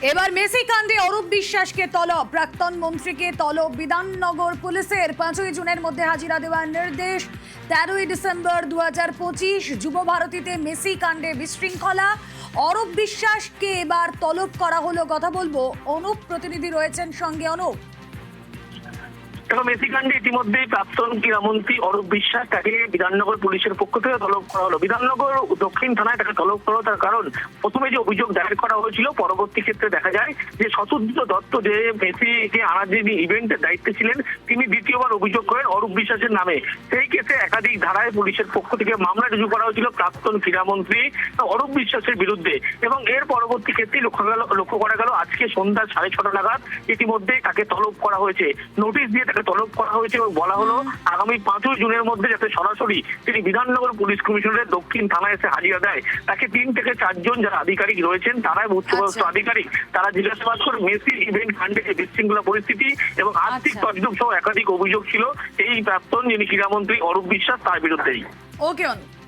এবার মেসি কাণ্ডে অরূপ বিশ্বাসকে তলব, প্রাক্তন মন্ত্রীকে তলব। বিধাননগর পুলিশের 5ই জুনের মধ্যে হাজিরা দেওয়ার নির্দেশ। 13ই ডিসেম্বর 2025 যুব ভারতীতে মেসি কাণ্ডে বিশৃঙ্খলা। অরূপ বিশ্বাসকে এবার তলব করা হলো। কথা বলবো, অনুপ প্রতিনিধি রয়েছেন সঙ্গে। অনুপ, এবং মেসি কাণ্ডে ইতিমধ্যে প্রাক্তন ক্রীড়ামন্ত্রী অরূপ বিশ্বাস তাকে বিধাননগর পুলিশের পক্ষ থেকে তলব করা হলো। বিধাননগর দক্ষিণ থানায় তাকে তলব করা হলো। তার কারণ, প্রথমে যে অভিযোগ দায়ের করা হয়েছিল, পরবর্তী ক্ষেত্রে দেখা যায় যে শতদ্রুত দত্ত যে মেসিকে আনার যে ইভেন্টের দায়িত্বে ছিলেন, তিনি দ্বিতীয়বার অভিযোগ করেন অরূপ বিশ্বাসের নামে। সেই কেসে একাধিক ধারায় পুলিশের পক্ষ থেকে মামলা রুজু করা হয়েছিল প্রাক্তন ক্রীড়ামন্ত্রী অরূপ বিশ্বাসের বিরুদ্ধে। এবং এর পরবর্তী ক্ষেত্রে লক্ষ্য করা গেল আজকে সন্ধ্যা 6:30 নাগাদ ইতিমধ্যে তাকে তলব করা হয়েছে। নোটিশ দিয়ে তাকে তলব করা হয়েছে এবং বলা হলো আগামী 5ই জুনের মধ্যে যাতে সরাসরি তিনি বিধাননগর পুলিশ কমিশনারের দক্ষিণ থানায় এসে হাজিরা দেয়। তাকে 3 থেকে 4 জন যারা আধিকারিক রয়েছেন, তারাই উচ্চপদস্থ আধিকারিক, তারা জিজ্ঞাসাবাদ করে মেসি ইভেন্ট কাণ্ডে যে বিশৃঙ্খলা পরিস্থিতি এবং আর্থিক তছরূপ সহ একাধিক অভিযোগ ছিল এই প্রাক্তন যিনি ক্রীড়ামন্ত্রী অরূপ বিশ্বাস তার বিরুদ্ধেই। ওকে অনুপ।